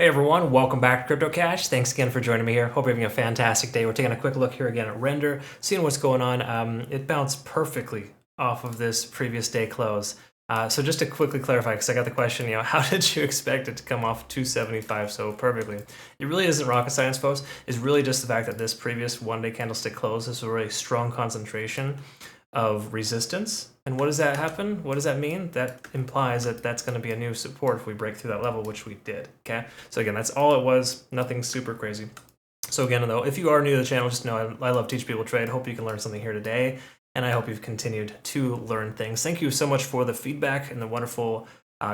Hey everyone, welcome back to Crypto Cash. Thanks again for joining me here. Hope you're having a fantastic day. We're taking a quick look here again at Render, seeing what's going on. It bounced perfectly off of this previous day close. So just to quickly clarify, because I got the question, how did you expect it to come off 275 so perfectly? It really isn't rocket science, folks. It's really just the fact that this previous one-day candlestick close is a really strong concentration of resistance. And what does that happen? What does that mean? That implies that that's going to be a new support if we break through that level, which we did. Okay. So again, that's all it was. Nothing super crazy. So again, though, if you are new to the channel, just know I love teaching people trade. Hope you can learn something here today. And I hope you've continued to learn things. Thank you so much for the feedback and the wonderful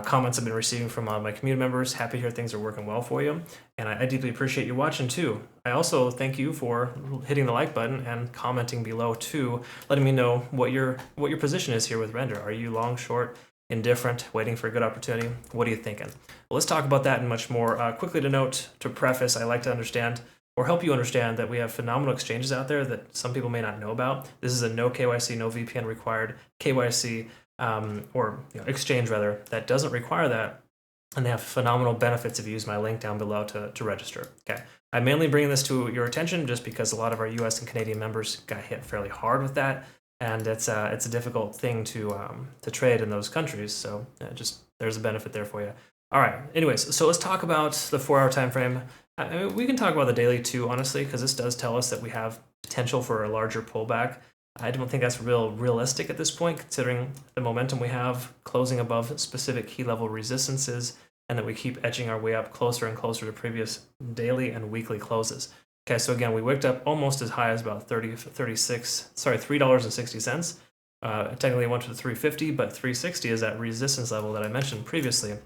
comments I've been receiving from my community members. Happy to hear things are working well for you. And I deeply appreciate you watching too. I also thank you for hitting the like button and commenting below too, letting me know what your position is here with Render. Are you long, short, indifferent, waiting for a good opportunity? What are you thinking? Well, let's talk about that and much more. Quickly to preface, I like to understand or help you understand that we have phenomenal exchanges out there that some people may not know about. This is a no KYC, no VPN required KYC exchange rather, that doesn't require that, and they have phenomenal benefits if you use my link down below to register. Okay, I'm mainly bringing this to your attention just because a lot of our US and Canadian members got hit fairly hard with that, and it's a difficult thing to trade in those countries, so just there's a benefit there for you. All right, anyways, so let's talk about the 4-hour time frame. I mean, we can talk about the daily too, honestly, because this does tell us that we have potential for a larger pullback. I don't think that's realistic at this point, considering the momentum we have closing above specific key level resistances, and that we keep edging our way up closer and closer to previous daily and weekly closes. Okay, so again, we wicked up almost as high as about $3.60. Technically, it went to 350, but 360 is that resistance level that I mentioned previously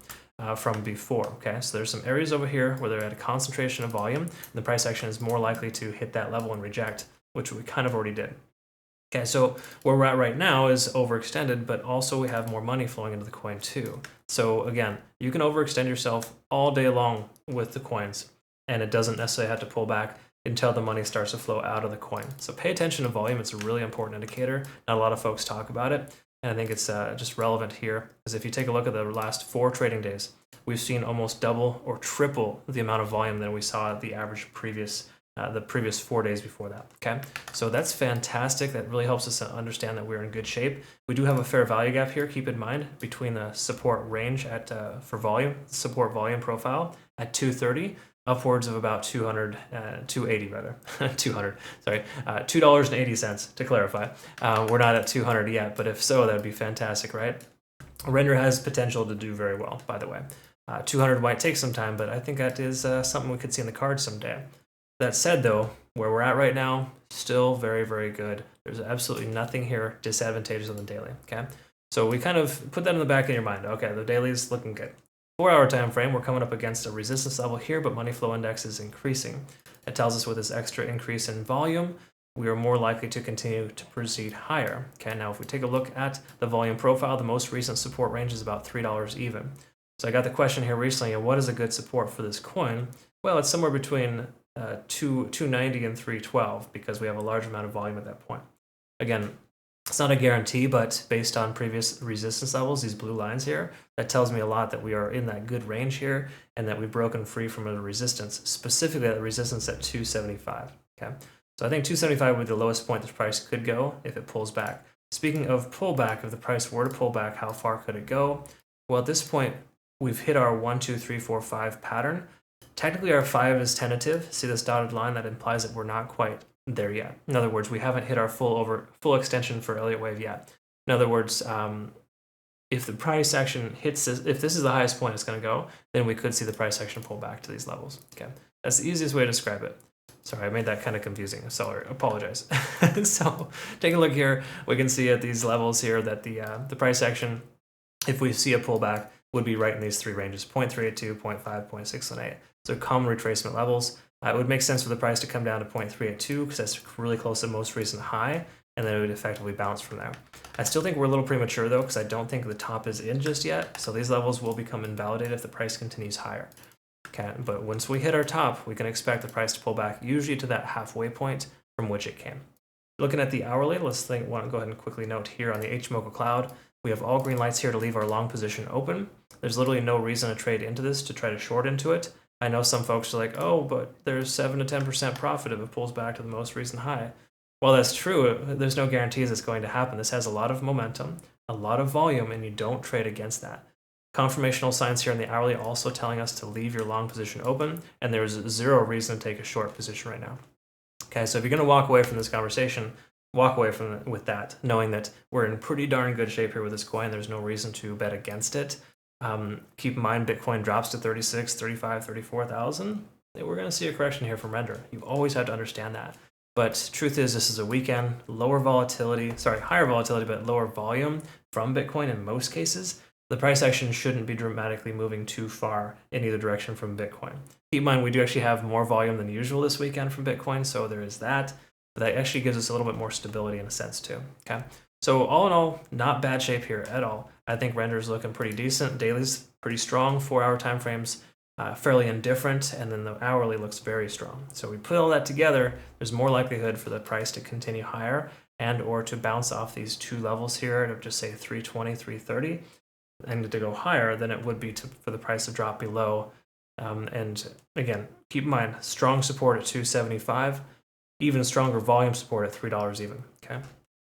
from before. Okay, so there's some areas over here where they're at a concentration of volume, and the price action is more likely to hit that level and reject, which we kind of already did. Okay, so where we're at right now is overextended, but also we have more money flowing into the coin too. So again, you can overextend yourself all day long with the coins, and it doesn't necessarily have to pull back until the money starts to flow out of the coin. So pay attention to volume. It's a really important indicator. Not a lot of folks talk about it, and I think it's just relevant here, because if you take a look at the last 4 trading days, we've seen almost double or triple the amount of volume than we saw at the average the previous 4 days before that. Okay, so that's fantastic. That really helps us understand that we're in good shape. We do have a fair value gap here, keep in mind, between the support range at for volume, support volume profile at 230, upwards of about 280 rather, 200, sorry, $2.80 to clarify. We're not at 200 yet, but if so, that'd be fantastic, right? Render has potential to do very well, by the way. 200 might take some time, but I think that is something we could see in the cards someday. That said, though, where we're at right now, still very, very good. There's absolutely nothing here disadvantageous on the daily, okay? So we kind of put that in the back of your mind. Okay, the daily is looking good. 4-hour time frame, we're coming up against a resistance level here, but money flow index is increasing. It tells us with this extra increase in volume, we are more likely to continue to proceed higher. Okay, now if we take a look at the volume profile, the most recent support range is about $3 even. So I got the question here recently, what is a good support for this coin? Well, it's somewhere between 290 and 312 because we have a large amount of volume at that point. Again, it's not a guarantee, but based on previous resistance levels, these blue lines here, that tells me a lot that we are in that good range here and that we've broken free from a resistance, specifically at the resistance at 275. Okay, so I think 275 would be the lowest point the price could go if it pulls back. Speaking of pullback, if the price were to pull back, how far could it go? Well, at this point, we've hit our 1, 2, 3, 4, 5 pattern. Technically, our 5 is tentative. See this dotted line? That implies that we're not quite there yet. In other words, we haven't hit our full extension for Elliott Wave yet. In other words, if the price action hits this, if this is the highest point it's going to go, then we could see the price action pull back to these levels. Okay, that's the easiest way to describe it. Sorry, I made that kind of confusing. Sorry, apologize. So take a look here. We can see at these levels here that the price action, if we see a pullback, would be right in these 3 ranges: 0.382, 0.5, 0.618. So common retracement levels. It would make sense for the price to come down to 0.382 because that's really close to the most recent high, and then it would effectively bounce from there. I still think we're a little premature though, because I don't think the top is in just yet. So these levels will become invalidated if the price continues higher. Okay, but once we hit our top, we can expect the price to pull back, usually to that halfway point from which it came. Looking at the hourly, want to go ahead and quickly note here on the HMOCA cloud, we have all green lights here to leave our long position open. There's literally no reason to trade into this to try to short into it. I know some folks are like, oh, but there's 7 to 10% profit if it pulls back to the most recent high. Well, that's true. There's no guarantees it's going to happen. This has a lot of momentum, a lot of volume, and you don't trade against that. Confirmational signs here in the hourly also telling us to leave your long position open, and there's zero reason to take a short position right now. Okay, so if you're going to walk away from this conversation, walk away from it with that, knowing that we're in pretty darn good shape here with this coin. There's no reason to bet against it. Keep in mind, Bitcoin drops to 36, 35, 34,000. We're going to see a correction here from render. You always have to understand that. But truth is, this is a weekend, higher volatility, but lower volume from Bitcoin in most cases. The price action shouldn't be dramatically moving too far in either direction from Bitcoin. Keep in mind, we do actually have more volume than usual this weekend from Bitcoin, so there is that. But that actually gives us a little bit more stability in a sense too. Okay, so all in all, not bad shape here at all. I think render's looking pretty decent. Daily's pretty strong. 4-hour time frames, fairly indifferent, and then the hourly looks very strong. So we put all that together, there's more likelihood for the price to continue higher and or to bounce off these two levels here to just say 320, 330, and to go higher than it would be for the price to drop below. And again, keep in mind, strong support at 275, even stronger volume support at $3 even, okay?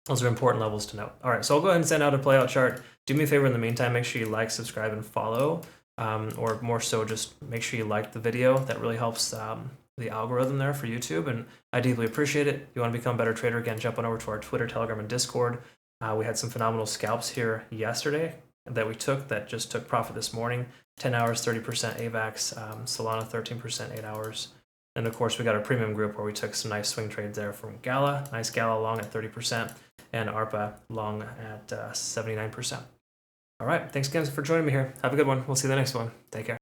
Those are important levels to note. All right, so I'll go ahead and send out a playout chart. Do me a favor in the meantime, make sure you like, subscribe, and follow. Or more so, just make sure you like the video. That really helps the algorithm there for YouTube, and I deeply appreciate it. If you want to become a better trader, again, jump on over to our Twitter, Telegram, and Discord. We had some phenomenal scalps here yesterday that just took profit this morning. 10 hours, 30% AVAX, Solana 13%, 8 hours. And of course, we got our premium group where we took some nice swing trades there from Gala, nice Gala long at 30%, and ARPA long at 79%. All right, thanks again for joining me here. Have a good one. We'll see you in the next one. Take care.